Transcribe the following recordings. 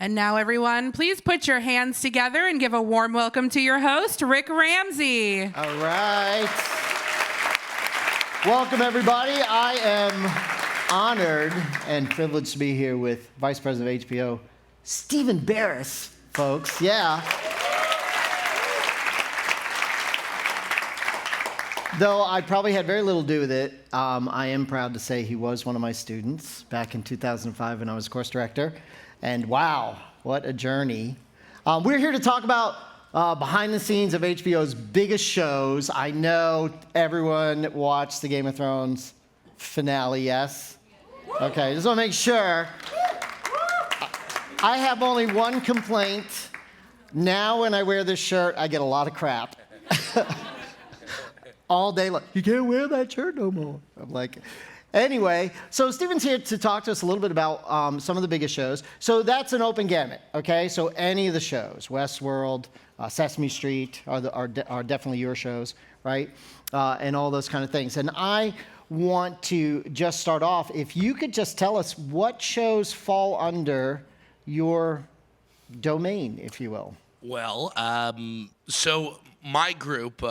And now, everyone, please put your hands together and give a warm welcome to your host, Rick Ramsey. All right. Welcome, everybody. I am honored and privileged to be here with Vice President of HBO, Stephen Beres, folks. Yeah. Though I probably had very little to do with it, I am proud to say he was one of my students back in 2005 when I was course director. And wow, what a journey. We're here to talk about behind the scenes of HBO's biggest shows. I know everyone watched the Game of Thrones finale, yes? Okay, just want to make sure. I have only one complaint. Now when I wear this shirt, I get a lot of crap. All day long. You can't wear that shirt no more. I'm like, anyway, so Stephen's here to talk to us a little bit about some of the biggest shows. So that's an open gamut, okay? So any of the shows, Westworld, Sesame Street are definitely your shows, right? And all those kind of things. And I want to just start off, if you could just tell us what shows fall under your domain, if you will. Well, so my group,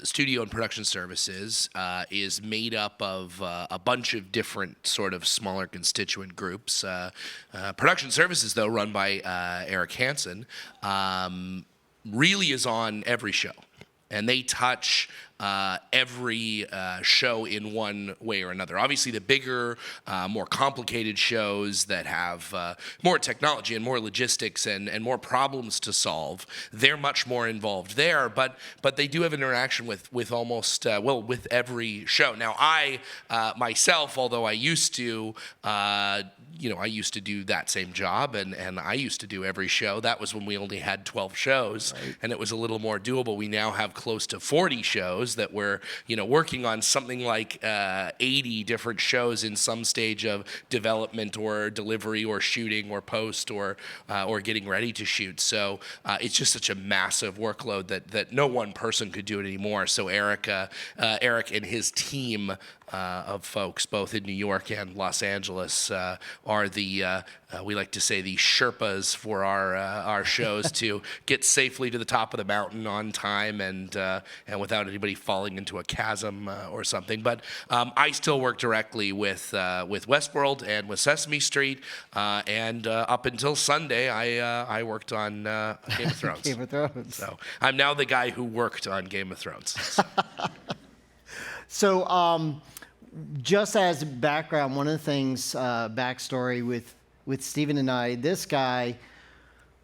Studio and Production Services, is made up of a bunch of different sort of smaller constituent groups. Production Services, though, run by Eric Hansen, really is on every show. And they touch every show in one way or another. Obviously, the bigger, more complicated shows that have more technology and more logistics and more problems to solve, they're much more involved there. But they do have interaction with almost, with every show. Now, I myself, although I used to, I used to do that same job, and I used to do every show. That was when we only had 12 shows, right. And it was a little more doable. We now have close to 40 shows that we're, working on something like 80 different shows in some stage of development or delivery or shooting or post or getting ready to shoot. So it's just such a massive workload that no one person could do it anymore. So Eric and his team of folks, both in New York and Los Angeles, are the we like to say the Sherpas for our shows to get safely to the top of the mountain on time and without anybody falling into a chasm or something. But I still work directly with Westworld and with Sesame Street, and up until Sunday, I worked on Game of Thrones. Game of Thrones. So I'm now the guy who worked on Game of Thrones. So just as background, one of the things, backstory with Stephen and I, this guy,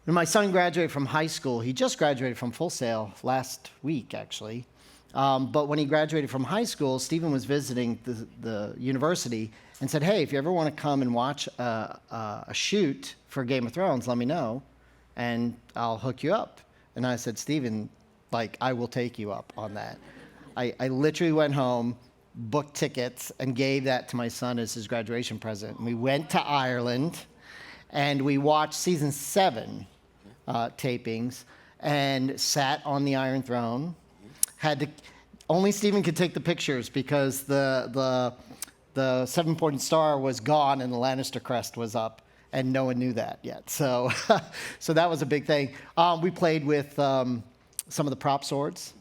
when my son graduated from high school, he just graduated from Full Sail last week, actually. But when he graduated from high school, Stephen was visiting the university and said, hey, if you ever want to come and watch a shoot for Game of Thrones, let me know, and I'll hook you up. And I said, Stephen, I will take you up on that. I literally went home, booked tickets, and gave that to my son as his graduation present. And we went to Ireland, and we watched season 7 tapings, and sat on the Iron Throne. Only Stephen could take the pictures because the 7-pointed star was gone and the Lannister crest was up, and no one knew that yet. So, so that was a big thing. We played with some of the prop swords.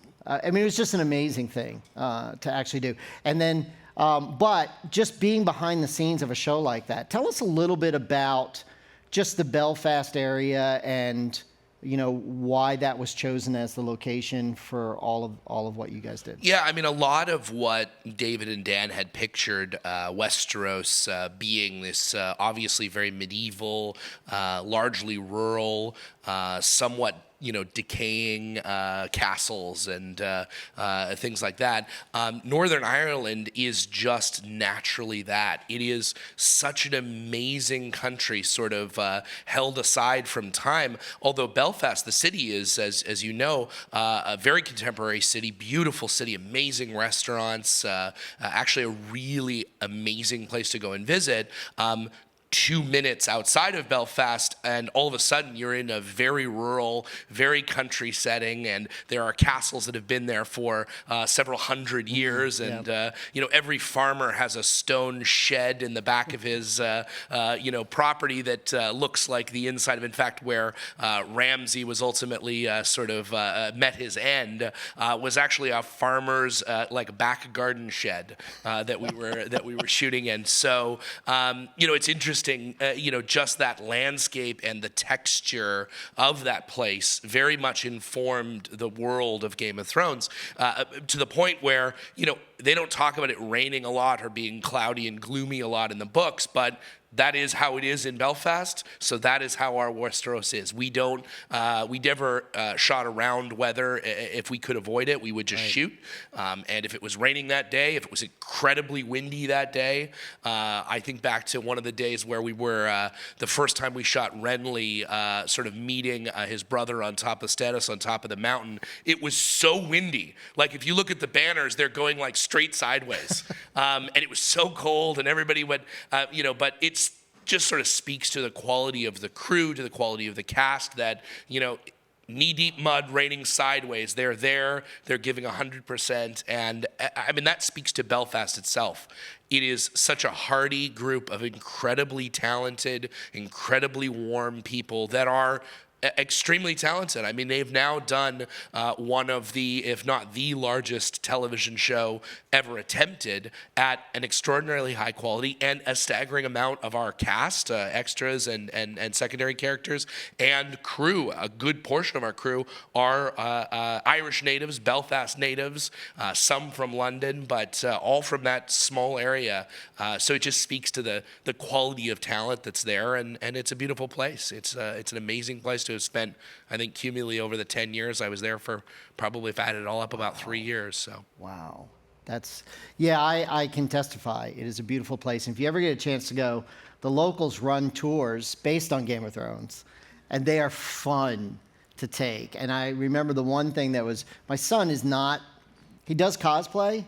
It was just an amazing thing to actually do. And then, but just being behind the scenes of a show like that, tell us a little bit about just the Belfast area and, why that was chosen as the location for all of what you guys did. Yeah, a lot of what David and Dan had pictured Westeros being this obviously very medieval, largely rural, somewhat decaying castles and things like that. Northern Ireland is just naturally that. It is such an amazing country, sort of held aside from time. Although Belfast, the city, is, as you know, a very contemporary city, beautiful city, amazing restaurants, actually a really amazing place to go and visit. 2 minutes outside of Belfast, and all of a sudden you're in a very rural, very country setting, and there are castles that have been there for several hundred years, and every farmer has a stone shed in the back of his property that looks like the inside of, in fact, where Ramsey was ultimately met his end, was actually a farmer's like back garden shed that we were shooting in. So it's interesting. Just that landscape and the texture of that place very much informed the world of Game of Thrones, to the point where, they don't talk about it raining a lot or being cloudy and gloomy a lot in the books, but that is how it is in Belfast. So that is how our Westeros is. We never shot around weather. If we could avoid it, we would just shoot. And if it was raining that day, if it was incredibly windy that day, I think back to one of the days where we were, the first time we shot Renly sort of meeting his brother on top of Stannis on top of the mountain. It was so windy. Like if you look at the banners, they're going like straight sideways. And it was so cold and everybody went, but it's just sort of speaks to the quality of the crew, to the quality of the cast, that, knee-deep mud raining sideways. They're there. They're giving 100%. And, I mean, that speaks to Belfast itself. It is such a hearty group of incredibly talented, incredibly warm people that are extremely talented. I mean, they've now done one of the, if not the largest television show ever attempted at an extraordinarily high quality, and a staggering amount of our cast, extras and secondary characters and crew. A good portion of our crew are Irish natives, Belfast natives, some from London, but all from that small area. So it just speaks to the quality of talent that's there, and it's a beautiful place. It's an amazing place to have spent, I think, cumulatively over the 10 years I was there for, probably, if I added it all up, about 3 years. So wow. I can testify. It is a beautiful place. And if you ever get a chance to go, the locals run tours based on Game of Thrones, and they are fun to take. And I remember the one thing that was, my son is not, he does cosplay,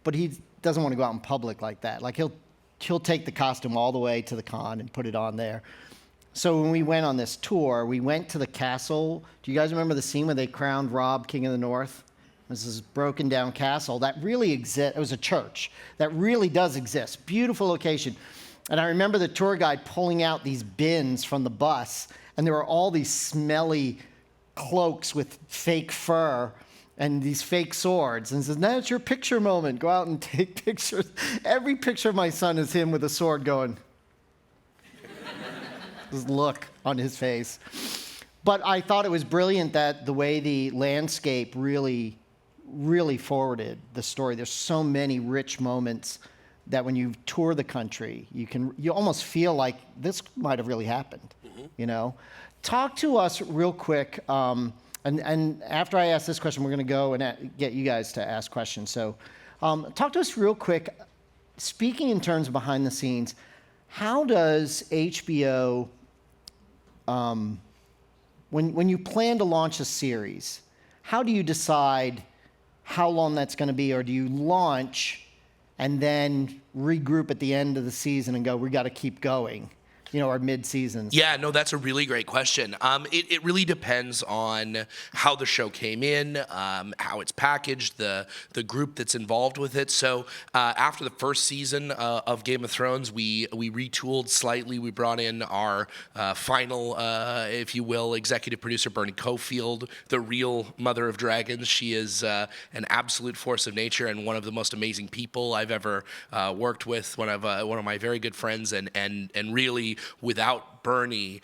but he doesn't want to go out in public like that. Like he'll take the costume all the way to the con and put it on there. So when we went on this tour, we went to the castle. Do you guys remember the scene where they crowned Robb King of the North? This is broken down castle that really exists. It was a church that really does exist. Beautiful location. And I remember the tour guide pulling out these bins from the bus, and there were all these smelly cloaks with fake fur and these fake swords, and says, "Now it's your picture moment. Go out and take pictures." Every picture of my son is him with a sword going, this look on his face. But I thought it was brilliant that the way the landscape really forwarded the story. There's so many rich moments that when you tour the country, you almost feel like this might have really happened. Talk to us real quick, and after I ask this question, we're going to go and get you guys to ask questions. So talk to us real quick, speaking in terms of behind the scenes, how does HBO, when you plan to launch a series, how do you decide how long that's going to be? Or do you launch and then regroup at the end of the season and go, we got to keep going? Or mid-seasons? Yeah, no, that's a really great question. It really depends on how the show came in, how it's packaged, the group that's involved with it. So after the first season of Game of Thrones, we retooled slightly. We brought in our final, if you will, executive producer, Bernie Cofield, the real mother of dragons. She is an absolute force of nature and one of the most amazing people I've ever worked with. One of my very good friends, and really, without Bernie,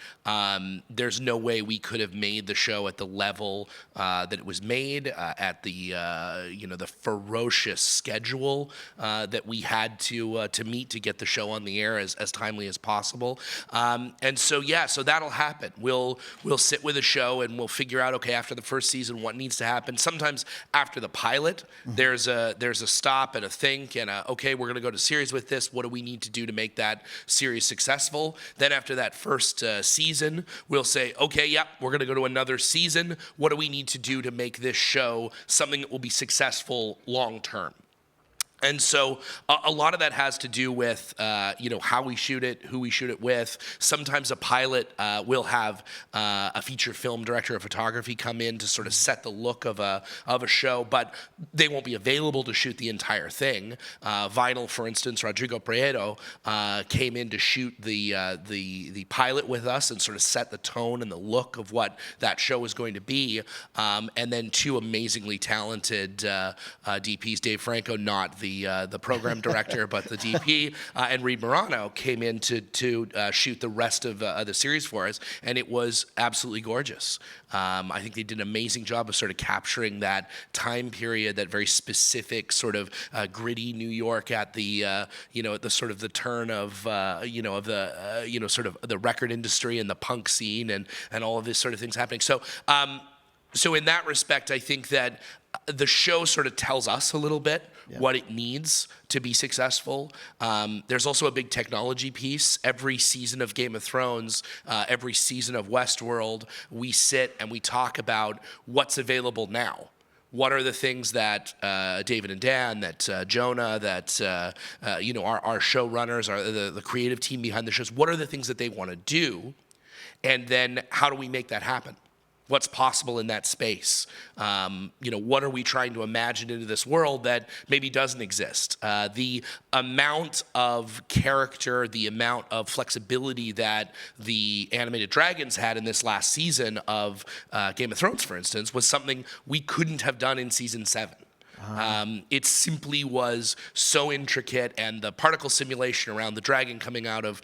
there's no way we could have made the show at the level that it was made, at the the ferocious schedule that we had to meet to get the show on the air as timely as possible. And so that'll happen. We'll sit with a show and we'll figure out, okay, after the first season, what needs to happen. Sometimes after the pilot, there's a stop and a think and okay, we're going to go to series with this. What do we need to do to make that series successful? Then after that first season, we'll say, okay, we're going to go to another season. What do we need to do to make this show something that will be successful long term? And so a lot of that has to do with, how we shoot it, who we shoot it with. Sometimes a pilot will have a feature film director of photography come in to sort of set the look of a show, but they won't be available to shoot the entire thing. Vinyl, for instance, Rodrigo Prieto came in to shoot the pilot with us and sort of set the tone and the look of what that show was going to be. And then two amazingly talented DPs, Dave Franco, not the program director, but the DP, and Reed Morano came in to shoot the rest of the series for us, and it was absolutely gorgeous. I think they did an amazing job of sort of capturing that time period, that very specific sort of gritty New York at the at the sort of the turn of sort of the record industry and the punk scene and all of this sort of things happening. So in that respect, I think that the show sort of tells us a little bit what it needs to be successful. There's also a big technology piece. Every season of Game of Thrones, every season of Westworld, we sit and we talk about what's available now. What are the things that David and Dan, that Jonah, that our showrunners, the creative team behind the shows, what are the things that they want to do? And then how do we make that happen? What's possible in that space? What are we trying to imagine into this world that maybe doesn't exist? The amount of character, the amount of flexibility that the animated dragons had in this last season of Game of Thrones, for instance, was something we couldn't have done in season 7. It simply was so intricate, and the particle simulation around the dragon coming out of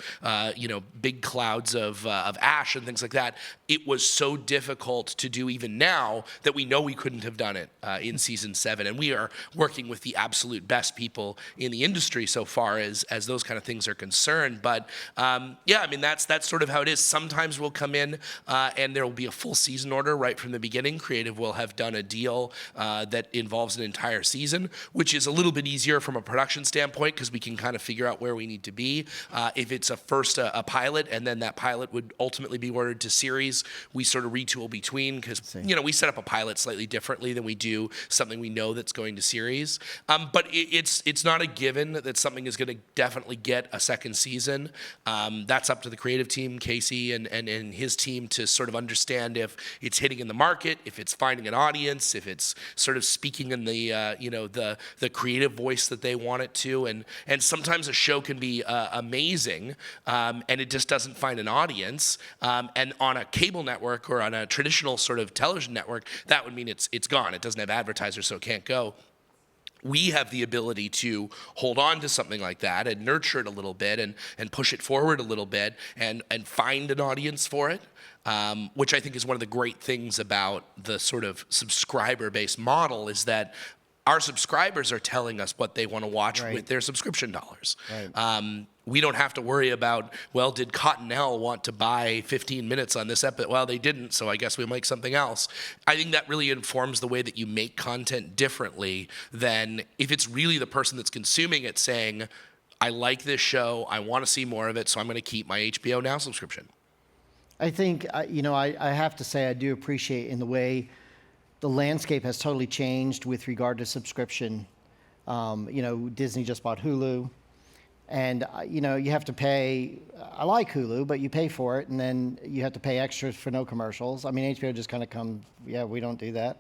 big clouds of ash and things like that, it was so difficult to do even now that we know we couldn't have done it in season 7. And we are working with the absolute best people in the industry so far as those kind of things are concerned. But that's sort of how it is. Sometimes we'll come in and there will be a full season order right from the beginning. Creative will have done a deal that involves an entire season, which is a little bit easier from a production standpoint because we can kind of figure out where we need to be. If it's a pilot, and then that pilot would ultimately be ordered to series, we sort of retool between because we set up a pilot slightly differently than we do something we know that's going to series. But it's not a given that something is going to definitely get a second season. That's up to the creative team, Casey and his team, to sort of understand if it's hitting in the market, if it's finding an audience, if it's sort of speaking in the creative voice that they want it to. And sometimes a show can be amazing and it just doesn't find an audience. And on a cable network or on a traditional sort of television network, that would mean it's gone. It doesn't have advertisers, so it can't go. We have the ability to hold on to something like that and nurture it a little bit and push it forward a little bit and find an audience for it, which I think is one of the great things about the sort of subscriber-based model is that our subscribers are telling us what they want to watch with their subscription dollars. Right. We don't have to worry about, did Cottonelle want to buy 15 minutes on this episode? Well, they didn't, so I guess we'll make something else. I think that really informs the way that you make content differently than if it's really the person that's consuming it saying, I like this show, I want to see more of it, so I'm going to keep my HBO Now subscription. I think, I have to say I do appreciate in the way the landscape has totally changed with regard to subscription. Disney just bought Hulu. And, you have to pay, I like Hulu, but you pay for it, and then you have to pay extras for no commercials. I mean, HBO just kind of we don't do that.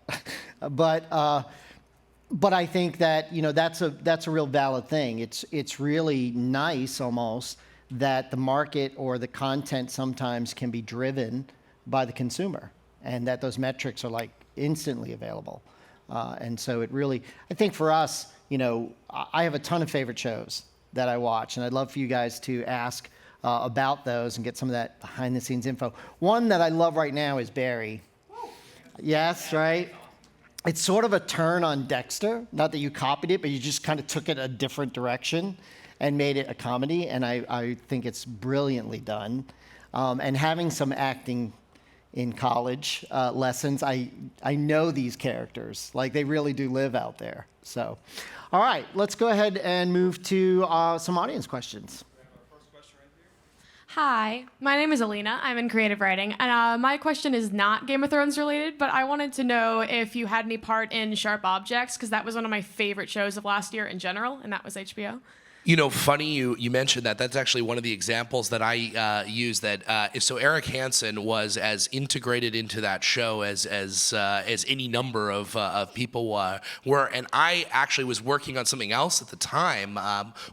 But I think that, that's a real valid thing. It's really nice almost that the market or the content sometimes can be driven by the consumer, and that those metrics are like instantly available. And so it really, I think for us, I have a ton of favorite shows that I watch, and I'd love for you guys to ask about those and get some of that behind-the-scenes info. One that I love right now is Barry. Yes, right? It's sort of a turn on Dexter. Not that you copied it, but you just kind of took it a different direction and made it a comedy, and I think it's brilliantly done. And having some acting in college lessons, I know these characters. Like, they really do live out there. So, all right, let's go ahead and move to some audience questions. Hi, my name is Alina. I'm in creative writing, and my question is not Game of Thrones related, but I wanted to know if you had any part in Sharp Objects, because that was one of my favorite shows of last year in general, and that was HBO. You know, funny you mentioned that. That's actually one of the examples that I use. So Eric Hansen was as integrated into that show as any number of people were, and I actually was working on something else at the time.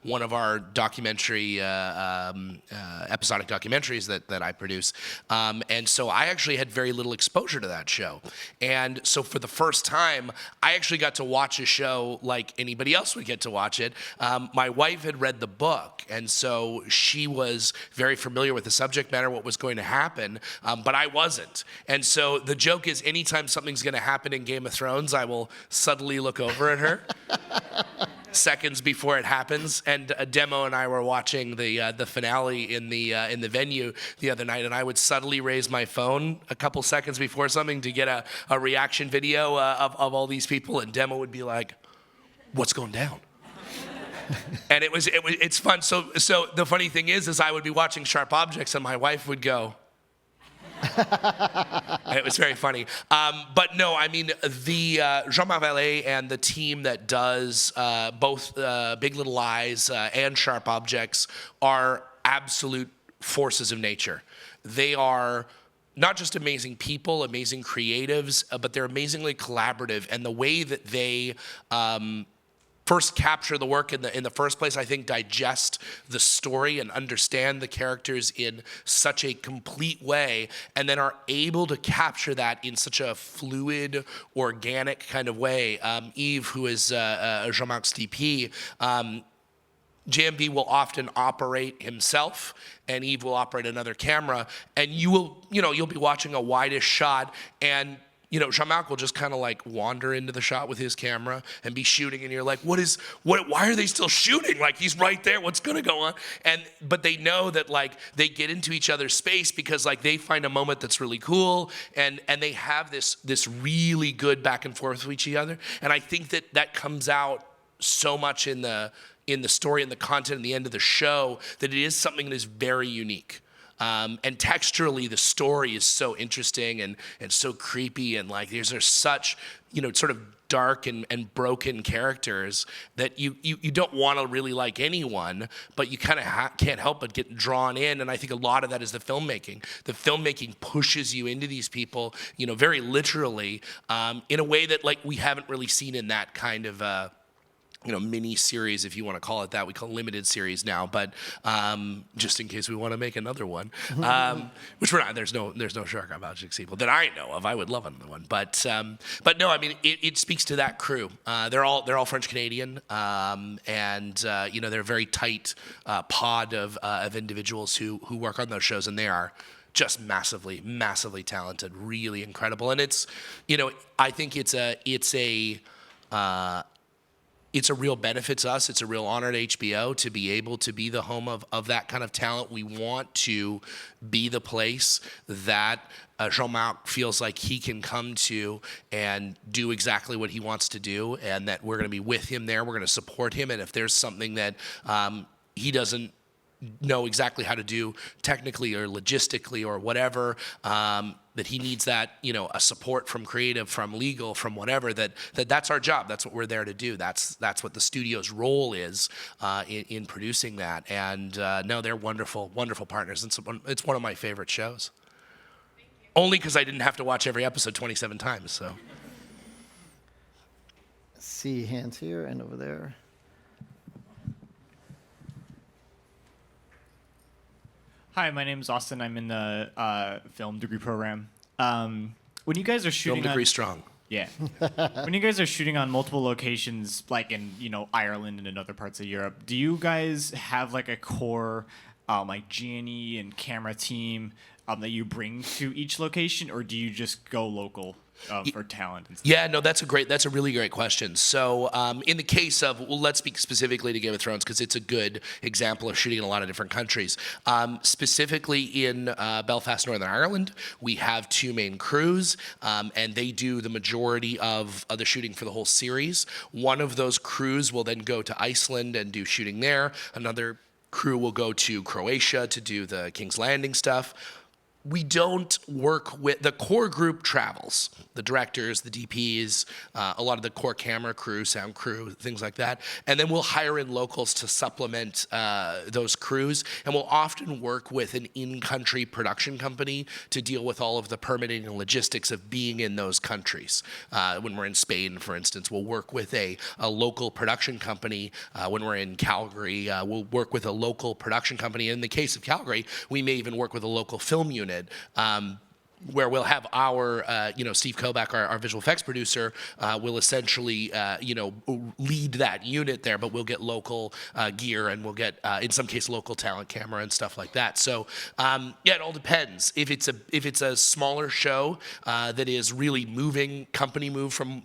One of our documentary episodic documentaries that I produce, and so I actually had very little exposure to that show, and so for the first time, I actually got to watch a show like anybody else would get to watch it. My wife had read the book, and so she was very familiar with the subject matter, what was going to happen, but I wasn't. And so the joke is, anytime something's going to happen in Game of Thrones, I will subtly look over at her seconds before it happens. And Demo and I were watching the finale in the venue the other night, and I would subtly raise my phone a couple seconds before something to get a reaction video of all these people, and Demo would be like, "What's going down?" And it's fun. So the funny thing is I would be watching Sharp Objects, and my wife would go. And it was very funny. But no, I mean, the Jean-Marc Vallée and the team that does both Big Little Lies and Sharp Objects are absolute forces of nature. They are not just amazing people, amazing creatives, but they're amazingly collaborative. And the way that they first capture the work in the first place, I think digest the story and understand the characters in such a complete way, and then are able to capture that in such a fluid, organic kind of way. Yves, who is Jean-Marc's DP, JMB will often operate himself, and Yves will operate another camera, and you'll be watching a widest shot, and Jean-Marc will just kind of like wander into the shot with his camera and be shooting, and you're like, why are they still shooting? Like, he's right there, what's gonna go on? But they know that like they get into each other's space because like they find a moment that's really cool, and they have this really good back and forth with each other. And I think that comes out so much in the story and the content and the end of the show, that it is something that is very unique. And texturally, the story is so interesting and so creepy, and like there's such sort of dark and broken characters that you don't want to really like anyone, but you kind of can't help but get drawn in. And I think a lot of that is the filmmaking. The filmmaking pushes you into these people, very literally, in a way that like we haven't really seen in that kind of mini series, if you want to call it that. We call it limited series now, but just in case we want to make another one, which we're not. There's no Shark Object sequel that I know of. I would love another one, but no. I mean, it speaks to that crew. They're all French Canadian, and they're a very tight pod of individuals who work on those shows, and they are just massively talented, really incredible. And it's I think it's a real benefit to us. It's a real honor to HBO to be able to be the home of that kind of talent. We want to be the place that Jean-Marc feels like he can come to and do exactly what he wants to do, and that we're going to be with him there. We're going to support him, and if there's something that he doesn't know exactly how to do technically or logistically or whatever, that he needs that, a support from creative, from legal, from whatever, that's our job. That's what we're there to do. That's what the studio's role is in producing that. And no, they're wonderful partners. It's one of my favorite shows. Only because I didn't have to watch every episode 27 times, so. See hands here and over there. Hi, my name is Austin. I'm in the film degree program. When you guys are shooting Film degree strong. Yeah. When you guys are shooting on multiple locations, like in, Ireland and in other parts of Europe, do you guys have like a core like G&E and camera team that you bring to each location, or do you just go local for talent and stuff? Yeah, no, that's a really great question. So in the case of, let's speak specifically to Game of Thrones, because it's a good example of shooting in a lot of different countries. Specifically in Belfast, Northern Ireland, we have two main crews, and they do the majority of the shooting for the whole series. One of those crews will then go to Iceland and do shooting there. Another crew will go to Croatia to do the King's Landing stuff. We don't work with the core group travels, the directors, the DPs, a lot of the core camera crew, sound crew, things like that. And then we'll hire in locals to supplement those crews. And we'll often work with an in-country production company to deal with all of the permitting and logistics of being in those countries. When we're in Spain, for instance, we'll work with a local production company. When we're in Calgary, we'll work with a local production company. In the case of Calgary, we may even work with a local film unit. Where we'll have our, Steve Kobach, our visual effects producer, will essentially, lead that unit there, but we'll get local gear and we'll get, in some case, local talent camera and stuff like that. So, it all depends. If it's a smaller show that is really company move from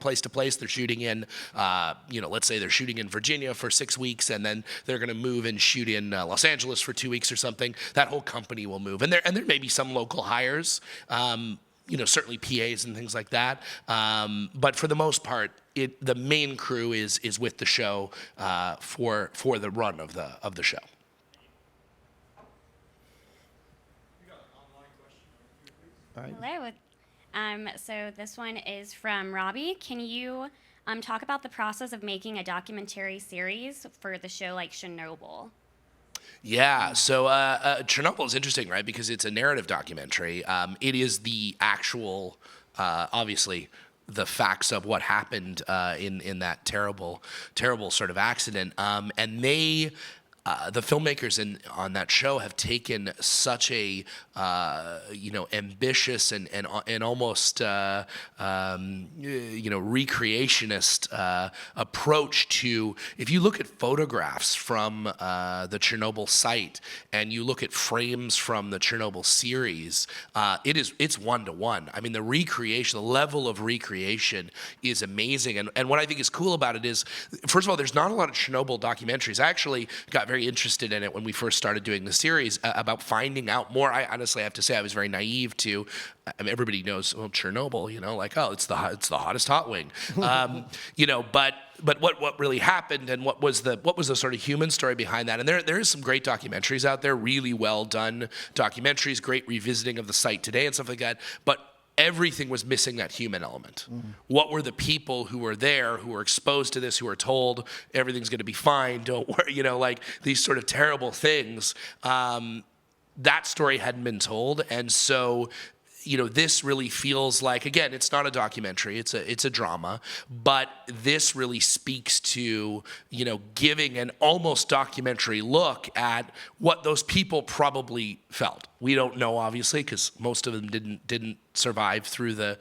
place to place, they're shooting in, let's say they're shooting in Virginia for 6 weeks, and then they're going to move and shoot in Los Angeles for 2 weeks or something. That whole company will move, and there may be some local hires. Certainly PAs and things like that. But for the most part, the main crew is with the show for the run of the show. All right. Hello. So this one is from Robbie. Can you talk about the process of making a documentary series for the show like Chernobyl? Yeah, so Chernobyl is interesting, right? Because it's a narrative documentary. It is the actual, obviously, the facts of what happened in that terrible sort of accident. And they, the filmmakers on that show have taken such a ambitious and almost recreationist approach to. If you look at photographs from the Chernobyl site and you look at frames from the Chernobyl series, it's 1-to-1. I mean, the level of recreation is amazing. And what I think is cool about it is, first of all, there's not a lot of Chernobyl documentaries. I actually got very interested in it when we first started doing the series about finding out more. I honestly have to say I was very naive to. I mean, everybody knows Chernobyl, it's the hottest hot wing, But what really happened and what was the sort of human story behind that? And there is some great documentaries out there, really well done documentaries, great revisiting of the site today and stuff like that. But everything was missing that human element. Mm-hmm. What were the people who were there, who were exposed to this, who were told everything's going to be fine, don't worry, these sort of terrible things. That story hadn't been told, and so this really feels like, again, it's not a documentary, it's a drama, but this really speaks to, giving an almost documentary look at what those people probably felt. We don't know, obviously, because most of them didn't survive through the,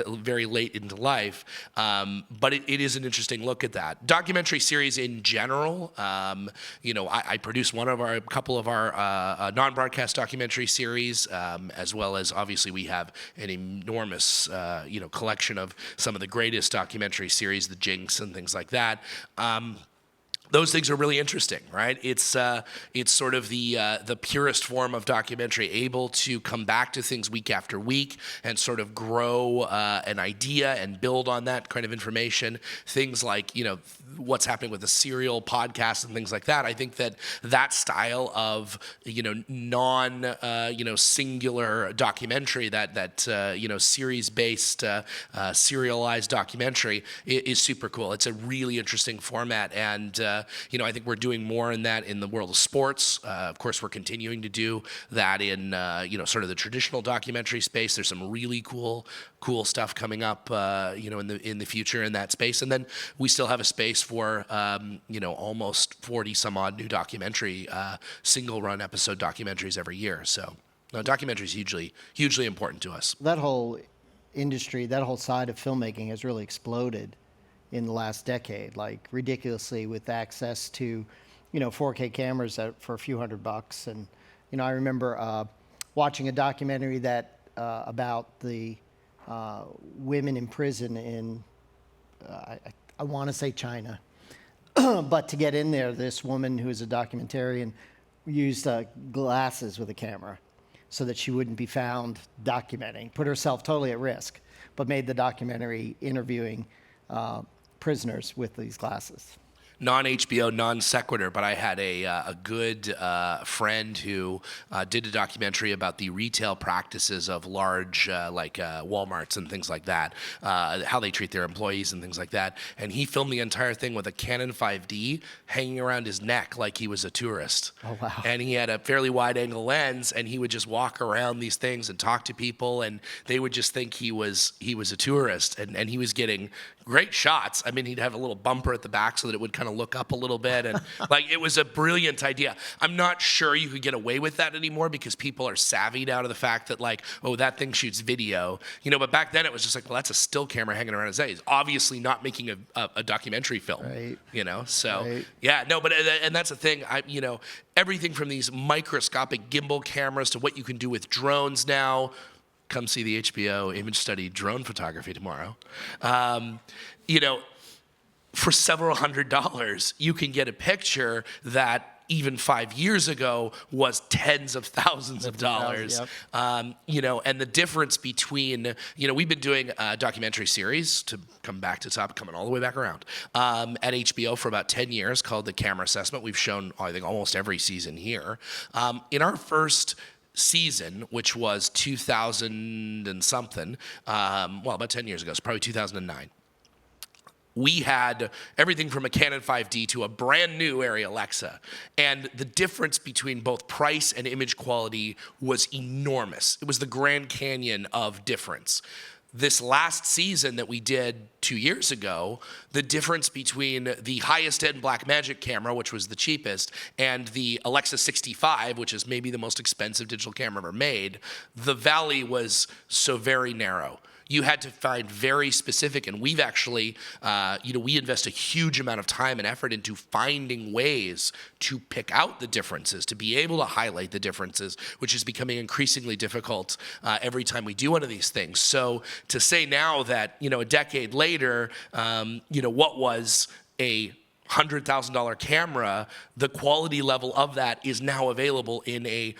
very late into life. But it is an interesting look at that. Documentary series in general, I produce a couple of our non-broadcast documentary series, as well as obviously we have an enormous, collection of some of the greatest documentary series, the Jinx and things like that. Those things are really interesting, right? It's sort of the purest form of documentary, able to come back to things week after week and sort of grow an idea and build on that kind of information. Things like what's happening with the serial podcast and things like that. I think that style of singular documentary, that series based serialized documentary is super cool. It's a really interesting format, and I think we're doing more in that in the world of sports. Of course, we're continuing to do that in sort of the traditional documentary space. There's some really cool stuff coming up in the future in that space, and then we still have a space for almost 40 some odd new documentary single run episode documentaries every year. So documentary is hugely important to us. That whole industry, that whole side of filmmaking has really exploded in the last decade, like ridiculously, with access to 4K cameras for a few $100. And I remember watching a documentary that about the women in prison in I want to say China. But to get in there, this woman who is a documentarian used glasses with a camera so that she wouldn't be found documenting, put herself totally at risk, but made the documentary interviewing prisoners with these glasses. non-HBO, non-sequitur, but I had a good friend who did a documentary about the retail practices of large Walmarts and things like that, how they treat their employees and things like that. And he filmed the entire thing with a Canon 5D hanging around his neck like he was a tourist. Oh, wow. And he had a fairly wide-angle lens, and he would just walk around these things and talk to people, and they would just think he was a tourist, and he was getting great shots. I mean, he'd have a little bumper at the back so that it would kind of look up a little bit, and it was a brilliant idea. I'm not sure you could get away with that anymore because people are savvied out of the fact that that thing shoots video, but back then it was just well, that's a still camera hanging around his head. He's obviously not making a documentary film, right. So right. yeah, no, but and that's the thing. Everything from these microscopic gimbal cameras to what you can do with drones now. Come see the HBO image study drone photography tomorrow. For several $100s, you can get a picture that even 5 years ago was tens of thousands of dollars. Yep. And the difference between, we've been doing a documentary series, to come back to topic, coming all the way back around, at HBO for about 10 years called The Camera Assessment. We've shown, I think, almost every season here. In our first season, which was 2000 and something, about 10 years ago, so probably 2009. We had everything from a Canon 5D to a brand new Arri Alexa. And the difference between both price and image quality was enormous. It was the Grand Canyon of difference. This last season that we did 2 years ago, the difference between the highest end Blackmagic camera, which was the cheapest, and the Alexa 65, which is maybe the most expensive digital camera ever made, the valley was so very narrow. You had to find very specific, and we've actually, we invest a huge amount of time and effort into finding ways to pick out the differences, to be able to highlight the differences, which is becoming increasingly difficult every time we do one of these things. So to say now that, a decade later, what was a $100,000 camera, the quality level of that is now available in a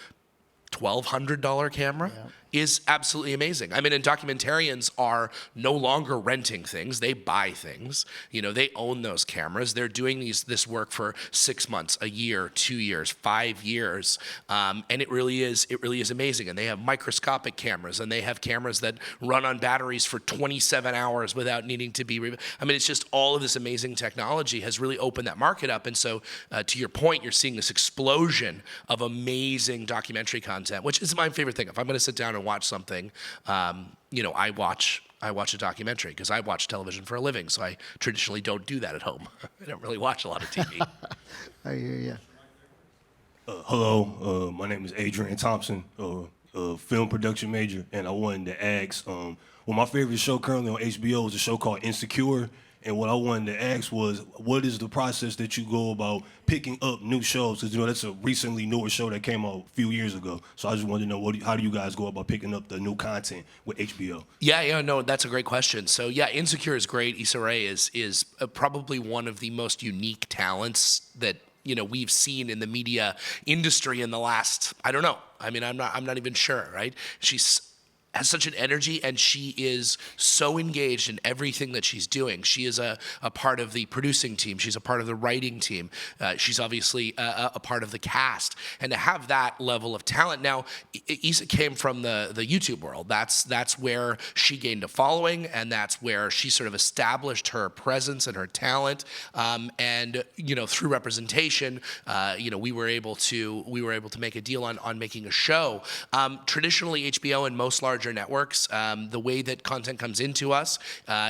$1,200 camera. Yeah. Is absolutely amazing. I mean, and documentarians are no longer renting things; they buy things. They own those cameras. They're doing this work for 6 months, a year, 2 years, 5 years, and it really is amazing. And they have microscopic cameras, and they have cameras that run on batteries for 27 hours without needing to be. It's just all of this amazing technology has really opened that market up. And so, to your point, you're seeing this explosion of amazing documentary content, which is my favorite thing. If I'm going to sit down and watch something, I watch a documentary because I watch television for a living, so I traditionally don't do that at home. I don't really watch a lot of TV. I hear you. Hello, my name is Adrian Thompson, film production major, and I wanted to ask, my favorite show currently on HBO is a show called Insecure. And what I wanted to ask was, what is the process that you go about picking up new shows? Because, that's a recently newer show that came out a few years ago. So I just wanted to know, how do you guys go about picking up the new content with HBO? Yeah, no, that's a great question. So, yeah, Insecure is great. Issa Rae is probably one of the most unique talents that, we've seen in the media industry in the last, I don't know. I'm not even sure, right? She's has such an energy, and she is so engaged in everything that she's doing. She is a part of the producing team. She's a part of the writing team. She's obviously a part of the cast. And to have that level of talent, now, Issa came from the YouTube world. That's where she gained a following, and that's where she sort of established her presence and her talent. And through representation, we were able to make a deal on making a show. Traditionally, HBO and most large networks, the way that content comes into us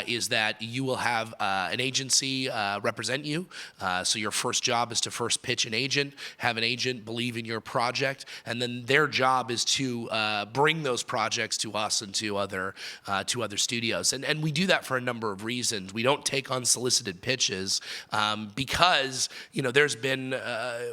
is that you will have an agency represent you. So your first job is to first pitch an agent, have an agent believe in your project, and then their job is to bring those projects to us and to other studios. And we do that for a number of reasons. We don't take unsolicited pitches because there's been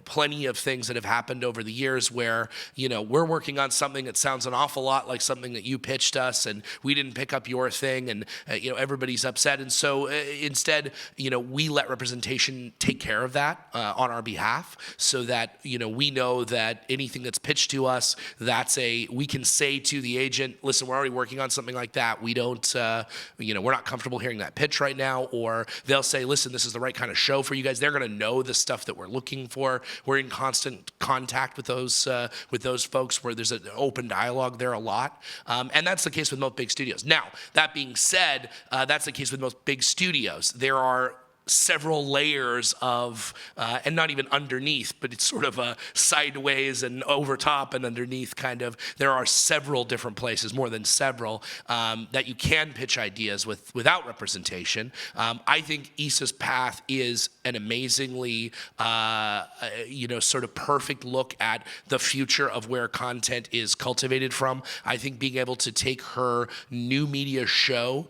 plenty of things that have happened over the years where we're working on something that sounds an awful lot like something that you pitched us and we didn't pick up your thing, and everybody's upset. And so instead, we let representation take care of that on our behalf, so that we know that anything that's pitched to us, we can say to the agent, listen, we're already working on something like that. We don't, we're not comfortable hearing that pitch right now. Or they'll say, listen, this is the right kind of show for you guys. They're going to know the stuff that we're looking for. We're in constant contact with those folks, where there's an open dialogue there a lot. And that's the case with most big studios. Now, that being said, that's the case with most big studios. There are several layers of, and not even underneath, but it's sort of a sideways and over top and underneath kind of. There are several different places, more than several, that you can pitch ideas without representation. I think Issa's path is an amazingly, sort of perfect look at the future of where content is cultivated from. I think being able to take her new media show,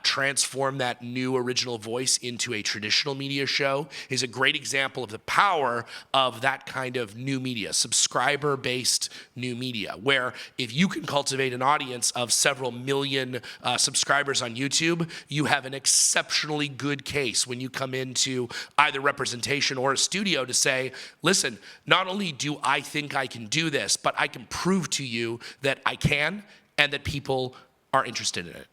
transform that new original voice into a traditional media show is a great example of the power of that kind of new media, subscriber-based new media, where if you can cultivate an audience of several million subscribers on YouTube, you have an exceptionally good case when you come into either representation or a studio to say, listen, not only do I think I can do this, but I can prove to you that I can and that people are interested in it.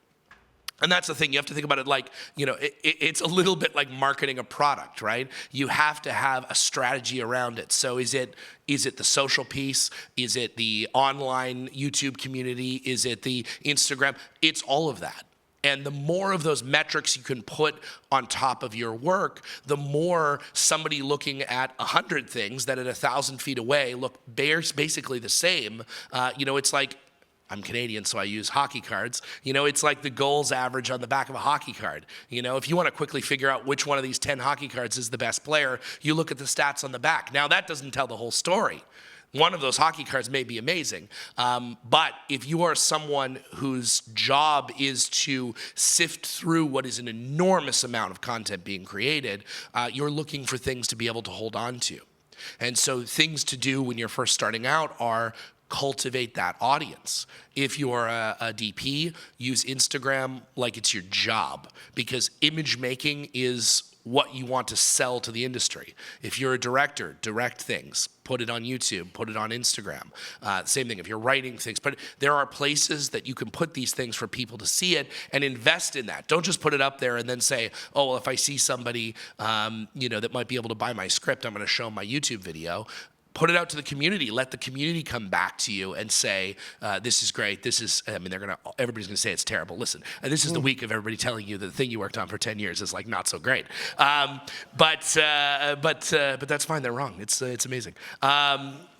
And that's the thing. You have to think about it like, it's a little bit like marketing a product, right? You have to have a strategy around it. So is it the social piece? Is it the online YouTube community? Is it the Instagram? It's all of that. And the more of those metrics you can put on top of your work, the more somebody looking at 100 things that at 1,000 feet away look basically the same. It's like, I'm Canadian, so I use hockey cards. It's like the goals average on the back of a hockey card. If you want to quickly figure out which one of these 10 hockey cards is the best player, you look at the stats on the back. Now, that doesn't tell the whole story. One of those hockey cards may be amazing, but if you are someone whose job is to sift through what is an enormous amount of content being created, you're looking for things to be able to hold on to. And so things to do when you're first starting out are cultivate that audience. If you're a DP, use Instagram like it's your job, because image making is what you want to sell to the industry. If you're a director, direct things, put it on YouTube, put it on Instagram. Same thing if you're writing things. But there are places that you can put these things for people to see it and invest in that. Don't just put it up there and then say, oh, well, if I see somebody that might be able to buy my script, I'm going to show them my YouTube video. Put it out to the community. Let the community come back to you and say, this is great. This is, everybody's going to say it's terrible. Listen, this is the week of everybody telling you that the thing you worked on for 10 years is like not so great. But that's fine. They're wrong. It's amazing.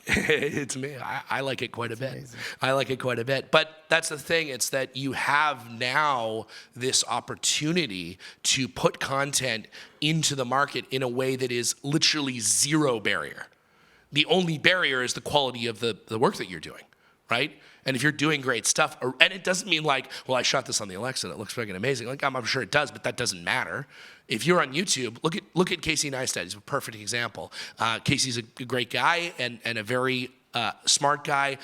It's me. I like it quite a bit. Amazing. I like it quite a bit. But that's the thing. It's that you have now this opportunity to put content into the market in a way that is literally zero barrier. The only barrier is the quality of the work that you're doing, right? And if you're doing great stuff, and it doesn't mean like, well, I shot this on the Alexa and it looks freaking amazing. Like, I'm sure it does, but that doesn't matter. If you're on YouTube, look at Casey Neistat. He's a perfect example. Casey's a great guy and a very smart guy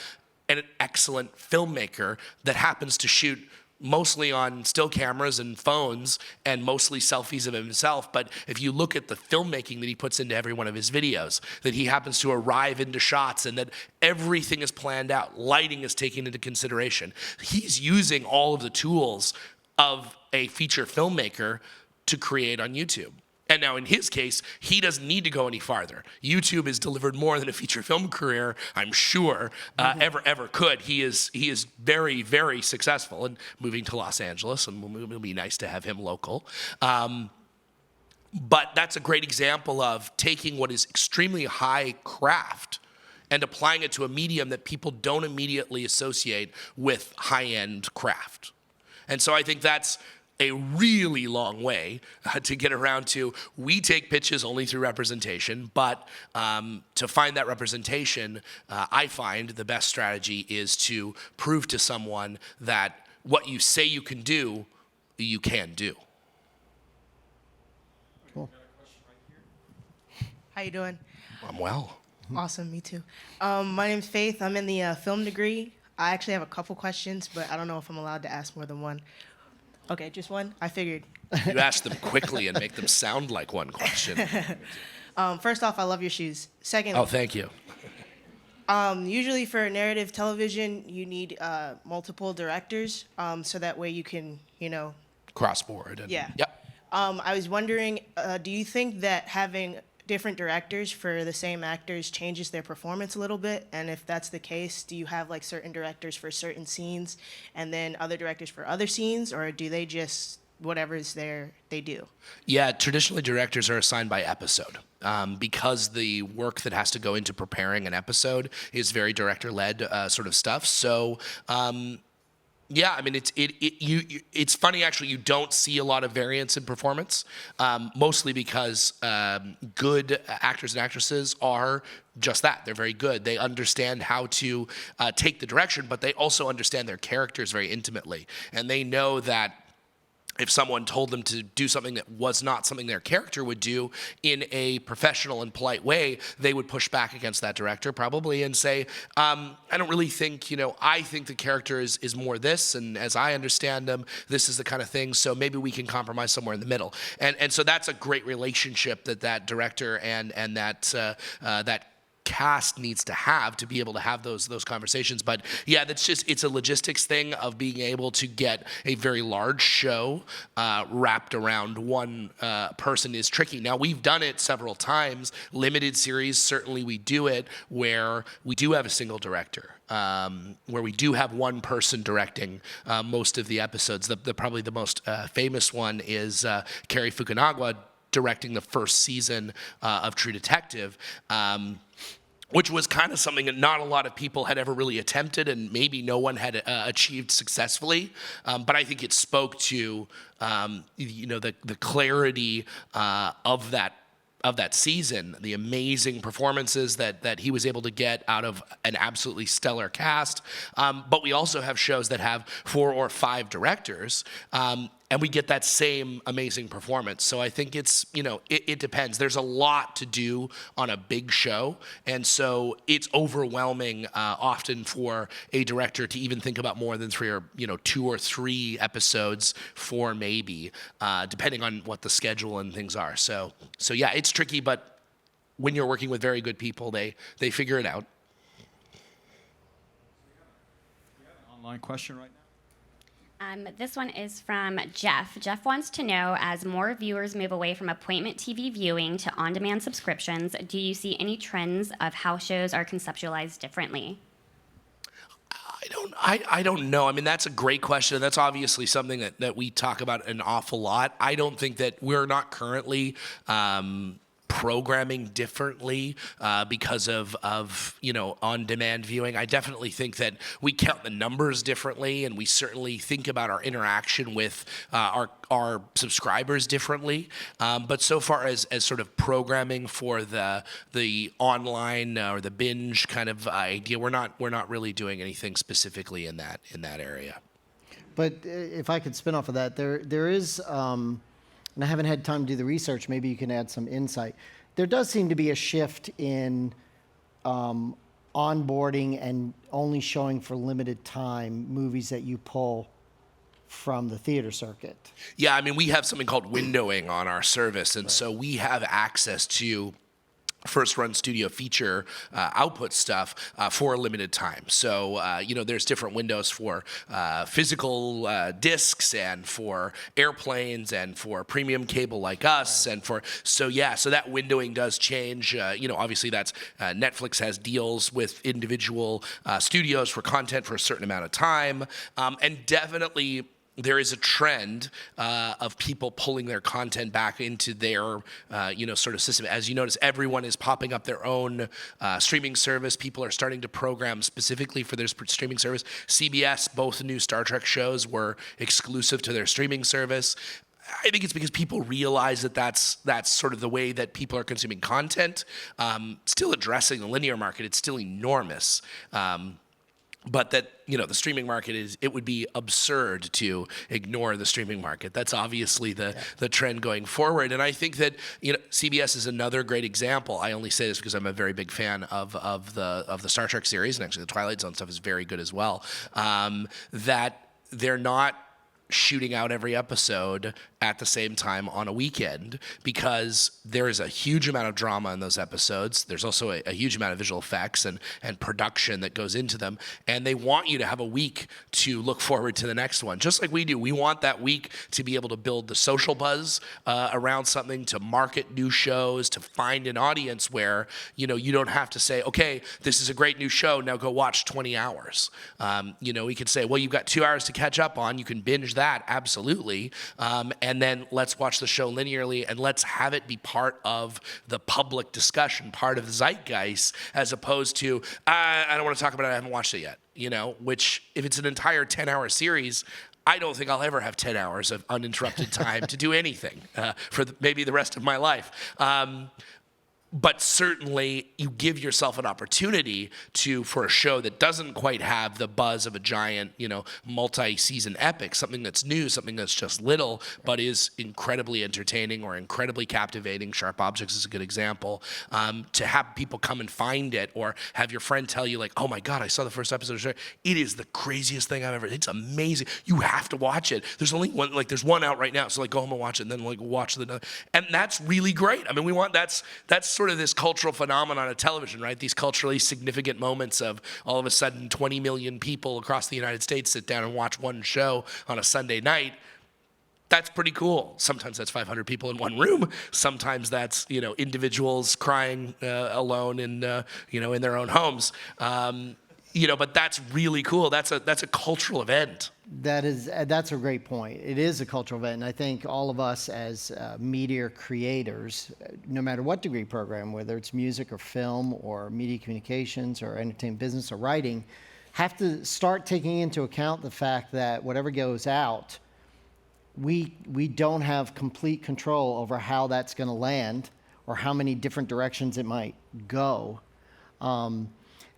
and an excellent filmmaker that happens to shoot mostly on still cameras and phones and mostly selfies of himself. But if you look at the filmmaking that he puts into every one of his videos, that he happens to arrive into shots and that everything is planned out, lighting is taken into consideration. He's using all of the tools of a feature filmmaker to create on YouTube. And now in his case, he doesn't need to go any farther. YouTube has delivered more than a feature film career, I'm sure, ever could. He is very, very successful in moving to Los Angeles, and it'll be nice to have him local. But that's a great example of taking what is extremely high craft and applying it to a medium that people don't immediately associate with high-end craft. And so I think that's a really long way to get around to. We take pitches only through representation, but to find that representation, I find the best strategy is to prove to someone that what you say you can do, you can do. Cool. How you doing? I'm well. Awesome, me too. My name's Faith. I'm in the film degree. I actually have a couple questions, but I don't know if I'm allowed to ask more than one. Okay, just one? I figured. You ask them quickly and make them sound like one question. First off, I love your shoes. Second, Oh, thank you. usually for narrative television, you need multiple directors, so that way you can, Crossboard. Yeah. Yep. I was wondering, do you think that having different directors for the same actors changes their performance a little bit? And if that's the case, do you have like certain directors for certain scenes and then other directors for other scenes, or do they just whatever's there they do? Yeah, traditionally directors are assigned by episode because the work that has to go into preparing an episode is very director-led sort of stuff. So. Yeah, I mean it's funny actually. You don't see a lot of variance in performance, mostly because good actors and actresses are just that. They're very good. They understand how to take the direction, but they also understand their characters very intimately, and they know that if someone told them to do something that was not something their character would do in a professional and polite way, they would push back against that director probably and say, I don't really think, I think the character is more this, and as I understand them, this is the kind of thing, so maybe we can compromise somewhere in the middle. And so that's a great relationship that director and that cast needs to have to be able to have those conversations. But yeah, it's a logistics thing of being able to get a very large show wrapped around one person is tricky. Now, we've done it several times. Limited series, certainly we do it where we do have a single director. Where we do have one person directing most of the episodes. Probably the most famous one is Cary Fukunaga directing the first season of True Detective. Which was kind of something that not a lot of people had ever really attempted, and maybe no one had achieved successfully. But I think it spoke to the clarity of that season, the amazing performances that he was able to get out of an absolutely stellar cast. But we also have shows that have 4 or 5 directors. And we get that same amazing performance. So I think it depends. There's a lot to do on a big show. And so it's overwhelming often for a director to even think about more than 3 or 2 or 3 episodes for maybe, depending on what the schedule and things are. So yeah, it's tricky, but when you're working with very good people, they figure it out. Online question right now. This one is from Jeff. Jeff wants to know, as more viewers move away from appointment TV viewing to on-demand subscriptions, do you see any trends of how shows are conceptualized differently? I don't know. I mean, that's a great question. That's obviously something that we talk about an awful lot. I don't think that we're not currently programming differently because of on-demand viewing. I definitely think that we count the numbers differently, and we certainly think about our interaction with our subscribers differently. But so far as sort of programming for the online or the binge kind of idea, we're not really doing anything specifically in that area. But if I could spin off of that, there is. And I haven't had time to do the research, maybe you can add some insight. There does seem to be a shift in onboarding and only showing for limited time movies that you pull from the theater circuit. Yeah, I mean, we have something called windowing on our service, and so we have access to first-run studio feature output stuff for a limited time. So, there's different windows for physical discs and for airplanes and for premium cable like us. And so that windowing does change. Obviously that's Netflix has deals with individual studios for content for a certain amount of time. And definitely there is a trend of people pulling their content back into their, sort of system. As you notice, everyone is popping up their own streaming service. People are starting to program specifically for their streaming service. CBS, both new Star Trek shows were exclusive to their streaming service. I think it's because people realize that that's sort of the way that people are consuming content. Still addressing the linear market, it's still enormous. but that, the streaming market it would be absurd to ignore the streaming market. That's obviously the trend going forward. And I think that, CBS is another great example. I only say this because I'm a very big fan of the Star Trek series, and actually the Twilight Zone stuff is very good as well. That they're not shooting out every episode at the same time on a weekend, because there is a huge amount of drama in those episodes. There's also a huge amount of visual effects and production that goes into them. And they want you to have a week to look forward to the next one, just like we do. We want that week to be able to build the social buzz around something, to market new shows, to find an audience where, you don't have to say, okay, this is a great new show, now go watch 20 hours. We could say, well, you've got 2 hours to catch up on. You can binge that, absolutely. And then let's watch the show linearly, and let's have it be part of the public discussion, part of the zeitgeist, as opposed to, I don't want to talk about it, I haven't watched it yet. Which, if it's an entire 10-hour series, I don't think I'll ever have 10 hours of uninterrupted time to do anything for maybe the rest of my life. But certainly you give yourself an opportunity for a show that doesn't quite have the buzz of a giant, multi-season epic, something that's new, something that's just little, but is incredibly entertaining or incredibly captivating. Sharp Objects is a good example. To have people come and find it, or have your friend tell you, like, oh my God, I saw the first episode of the show. It is the craziest thing I've ever, it's amazing. You have to watch it. There's only one, there's one out right now. So go home and watch it, and then watch the, and that's really great. I mean, that's sort of this cultural phenomenon of television, right? These culturally significant moments of all of a sudden 20 million people across the United States sit down and watch one show on a Sunday night. That's pretty cool. Sometimes that's 500 people in one room. Sometimes that's, individuals crying alone in their own homes. But that's really cool. That's a cultural event. That's a great point. It is a cultural event, and I think all of us as media creators, no matter what degree program, whether it's music or film or media communications or entertainment business or writing, have to start taking into account the fact that whatever goes out, we don't have complete control over how that's going to land or how many different directions it might go.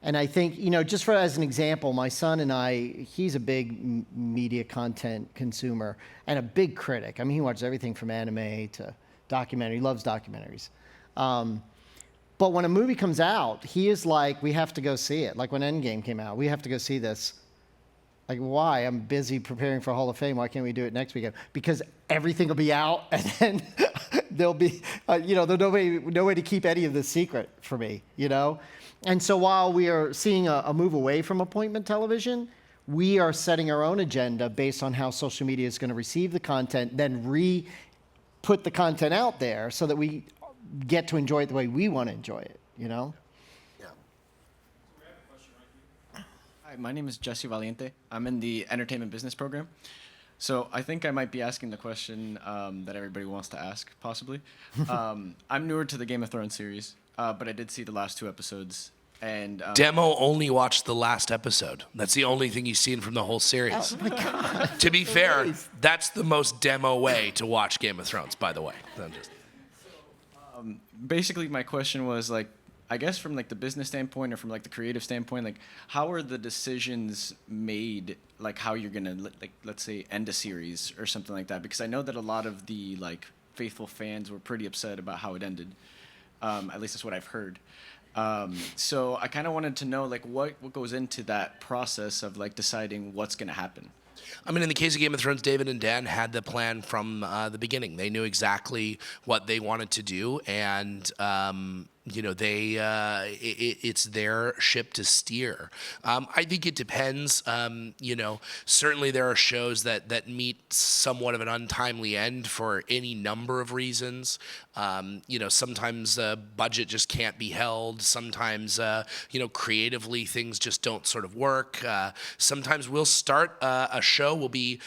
And I think, just as an example, my son and I, he's a big media content consumer and a big critic. I mean, he watches everything from anime to documentary. He loves documentaries. But when a movie comes out, he is like, we have to go see it. Like when Endgame came out, we have to go see this. Like, why? I'm busy preparing for Hall of Fame. Why can't we do it next weekend? Because everything will be out, and then there'll be, there's no way to keep any of this secret for me, And so while we are seeing a move away from appointment television, we are setting our own agenda based on how social media is going to receive the content, then put the content out there so that we get to enjoy it the way we want to enjoy it, Yeah. Hi, my name is Jesse Valiente. I'm in the entertainment business program. So I think I might be asking the question that everybody wants to ask, possibly. I'm newer to the Game of Thrones series, but I did see the last 2 episodes. And Demo only watched the last episode. That's the only thing he's seen from the whole series. Oh my God. To be fair, that's the most demo way to watch Game of Thrones, by the way. Basically, my question was, I guess from the business standpoint or from the creative standpoint, how are the decisions made, how you're gonna let's say end a series or something like that? Because I know that a lot of the faithful fans were pretty upset about how it ended. At least that's what I've heard. So I kind of wanted to know what goes into that process of deciding what's gonna happen. I mean, in the case of Game of Thrones, David and Dan had the plan from the beginning. They knew exactly what they wanted to do, and it's their ship to steer. I think it depends. Certainly there are shows that meet somewhat of an untimely end for any number of reasons. Sometimes budget just can't be held. Sometimes, creatively things just don't sort of work. Sometimes we'll start a a show will be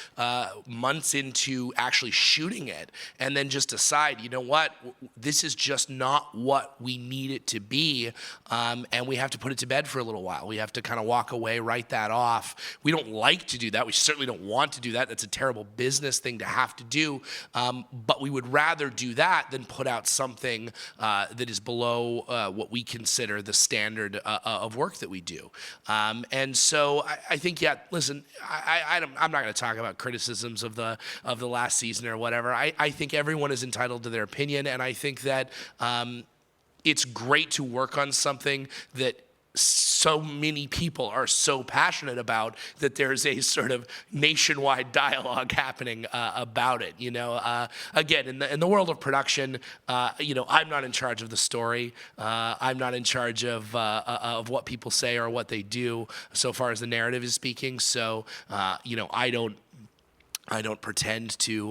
months into actually shooting it, and then just decide, you know what, this is just not what we need it to be, and we have to put it to bed for a little while. We have to kind of walk away, write that off. We don't like to do that. We certainly don't want to do that. That's a terrible business thing to have to do, but we would rather do that than put out something that is below what we consider the standard of work that we do. And so I think, yeah, listen, I'm not going to talk about criticisms of the last season or whatever. I think everyone is entitled to their opinion, and I think that it's great to work on something that so many people are so passionate about that there's a sort of nationwide dialogue happening about it. Again, in the world of production, I'm not in charge of the story. I'm not in charge of what people say or what they do, so far as the narrative is speaking. So, I don't pretend to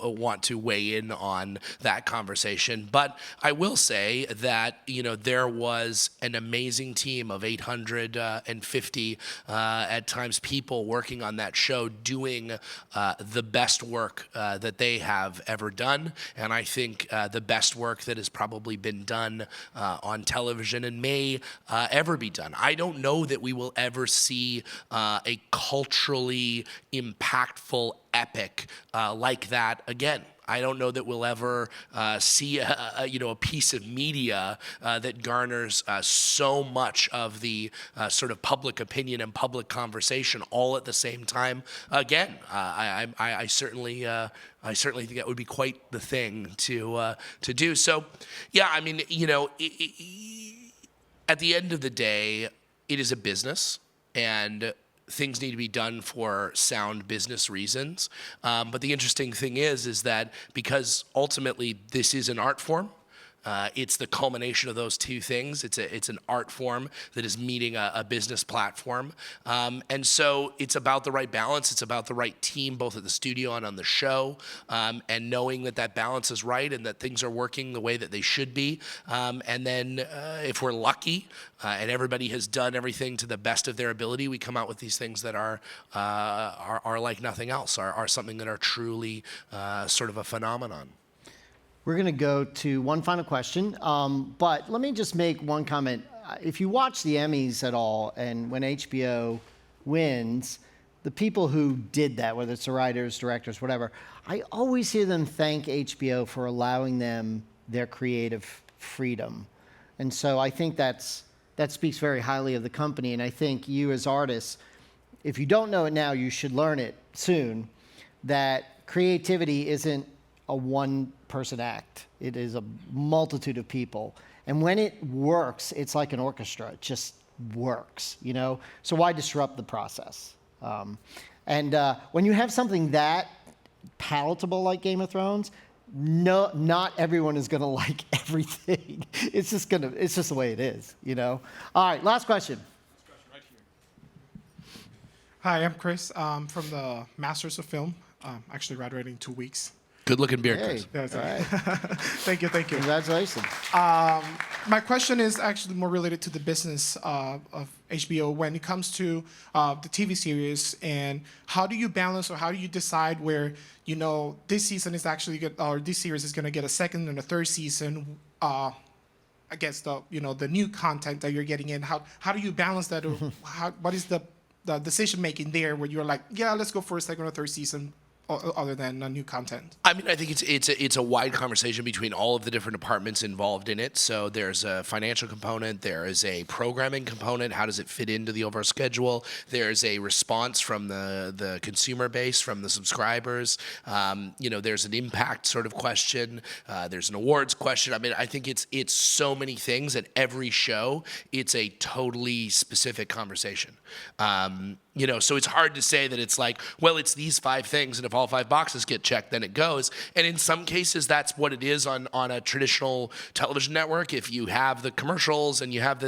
want to weigh in on that conversation, but I will say that there was an amazing team of 850 at times people working on that show, doing the best work that they have ever done, and I think the best work that has probably been done on television and may ever be done. I don't know that we will ever see a culturally impactful epic like that again. I don't know that we'll ever see a piece of media that garners so much of the sort of public opinion and public conversation all at the same time again. I certainly think that would be quite the thing to do. So, yeah, I mean, at the end of the day, it is a business, and things need to be done for sound business reasons. But the interesting thing is that because ultimately this is an art form, it's the culmination of those two things. It's an art form that is meeting a business platform. And so it's about the right balance. It's about the right team, both at the studio and on the show, and knowing that balance is right and that things are working the way that they should be. And then if we're lucky and everybody has done everything to the best of their ability, we come out with these things that are like nothing else, are something that are truly sort of a phenomenon. We're going to go to one final question, but let me just make one comment. If you watch the Emmys at all, and when HBO wins, the people who did that, whether it's the writers, directors, whatever, I always hear them thank HBO for allowing them their creative freedom. And so I think that speaks very highly of the company, and I think you as artists, if you don't know it now, you should learn it soon, that creativity isn't a one-person act. It is a multitude of people. And when it works, it's like an orchestra. It just works, So why disrupt the process? And when you have something that palatable like Game of Thrones, not everyone is going to like everything. It's just the way it is, All right, last question. Hi, I'm Chris from the Masters of Film. Actually graduating in 2 weeks. Good-looking beard, Chris. That's all right. Thank you. Congratulations. My question is actually more related to the business of HBO when it comes to the TV series, and how do you balance or how do you decide where this season is actually or this series is going to get a second and a third season against the new content that you're getting in? How do you balance that? Or what is the decision making there where you're like, yeah, let's go for a second or third season? Other than new content? I mean, I think it's a wide conversation between all of the different departments involved in it. So there's a financial component, there is a programming component. How does it fit into the overall schedule? There's a response from the consumer base, from the subscribers. There's an impact sort of question. There's an awards question. I mean, I think it's so many things. At every show, it's a totally specific conversation. So it's hard to say that it's like, well, it's these 5 things, and if all 5 boxes get checked, then it goes. And in some cases, that's what it is on a traditional television network. If you have the commercials and you have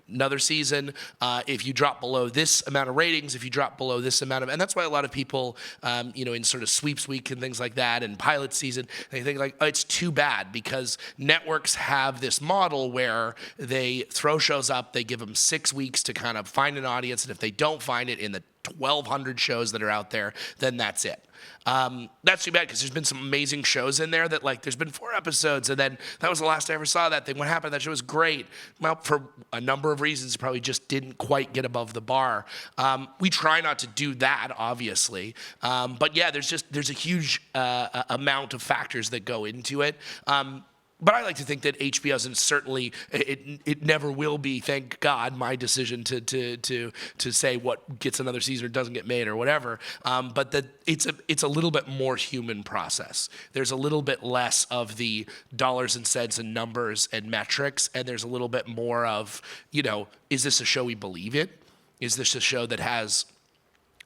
another season. If you drop below this amount of ratings, if you drop below this amount of, and that's why a lot of people, in sort of sweeps week and things like that, and pilot season, they think like, oh, it's too bad, because networks have this model where they throw shows up, they give them 6 weeks to kind of find an audience, and if they don't find it in the 1,200 shows that are out there, then that's it. That's too bad, because there's been some amazing shows in there that, like, there's been 4 episodes, and then that was the last I ever saw that thing. What happened? That show was great. Well, for a number of reasons, it probably just didn't quite get above the bar. We try not to do that, obviously. But yeah, there's a huge amount of factors that go into it. But I like to think that HBO isn't certainly, it never will be, thank God, my decision to say what gets another season or doesn't get made or whatever. But that it's a little bit more human process. There's a little bit less of the dollars and cents and numbers and metrics, and there's a little bit more of, is this a show we believe in? Is this a show that has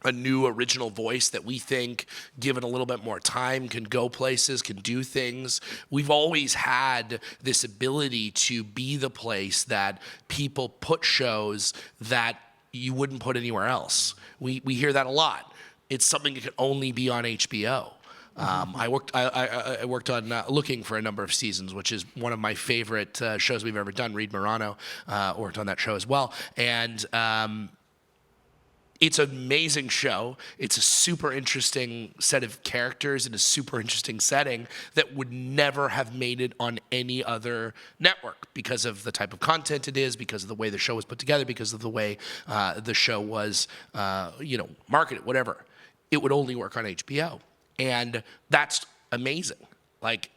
a new original voice that we think, given a little bit more time, can go places, can do things? We've always had this ability to be the place that people put shows that you wouldn't put anywhere else. We hear that a lot. It's something that can only be on HBO. I worked on Looking for a number of seasons, which is one of my favorite shows we've ever done. Reed Morano worked on that show as well. And it's an amazing show. It's a super interesting set of characters in a super interesting setting that would never have made it on any other network, because of the type of content it is, because of the way the show was put together, because of the way the show was, marketed, whatever. It would only work on HBO. And that's amazing. Like,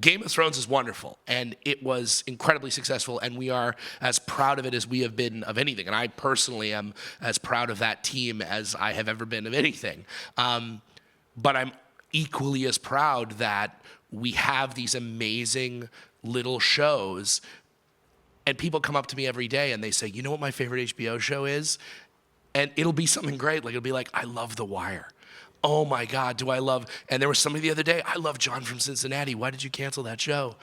Game of Thrones is wonderful, and it was incredibly successful, and we are as proud of it as we have been of anything. And I personally am as proud of that team as I have ever been of anything. But I'm equally as proud that we have these amazing little shows, and people come up to me every day and they say, you know what my favorite HBO show is? And it'll be something great. Like, it'll be like, I love The Wire. Oh my God, do I love, and there was somebody the other day, I love John from Cincinnati. Why did you cancel that show?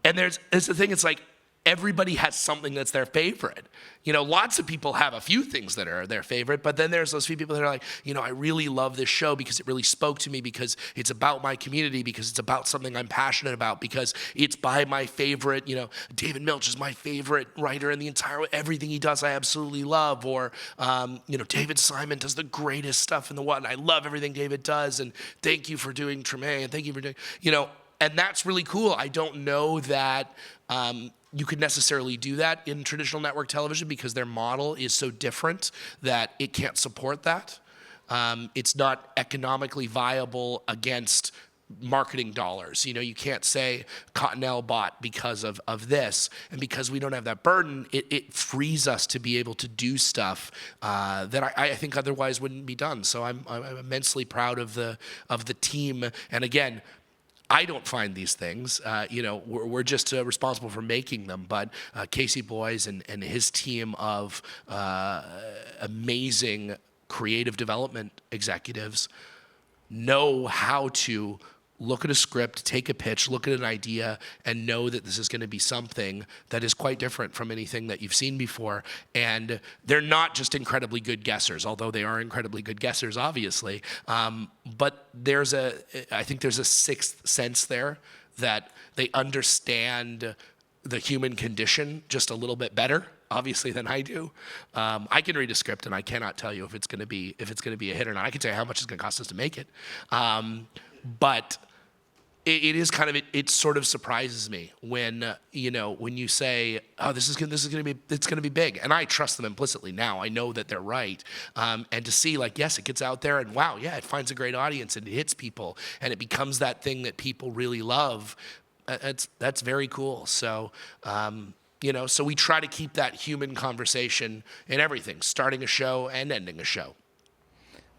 And it's the thing, it's like, everybody has something that's their favorite. Lots of people have a few things that are their favorite, but then there's those few people that are like, I really love this show because it really spoke to me, because it's about my community, because it's about something I'm passionate about, because it's by my favorite, David Milch is my favorite writer in the entire, everything he does I absolutely love, or, David Simon does the greatest stuff in the world, and I love everything David does, and thank you for doing Tremaine, and thank you for doing, and that's really cool. I don't know that, you could necessarily do that in traditional network television, because their model is so different that it can't support that. It's not economically viable against marketing dollars. You can't say Cottonelle bought because of this, and because we don't have that burden, it frees us to be able to do stuff that I think otherwise wouldn't be done. So I'm immensely proud of the team, and again, I don't find these things. We're just responsible for making them. But Casey Boys and his team of amazing creative development executives know how to look at a script, take a pitch, look at an idea, and know that this is going to be something that is quite different from anything that you've seen before. And they're not just incredibly good guessers, although they are incredibly good guessers, obviously. But I think there's a sixth sense there, that they understand the human condition just a little bit better, obviously, than I do. I can read a script and I cannot tell you if it's going to be a hit or not. I can tell you how much it's going to cost us to make it. But it is kind of, it sort of surprises me when you say, oh, it's going to be big, and I trust them implicitly now. I know that they're right, and to see, like, yes, it gets out there, and wow, yeah, it finds a great audience and it hits people, and it becomes that thing that people really love. That's very cool. So. So we try to keep that human conversation in everything, starting a show and ending a show.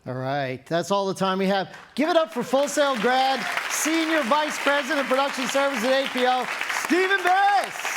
All right, that's all the time we have. Give it up for Full Sail grad, Senior Vice President of Production Services at HBO, Stephen Beres.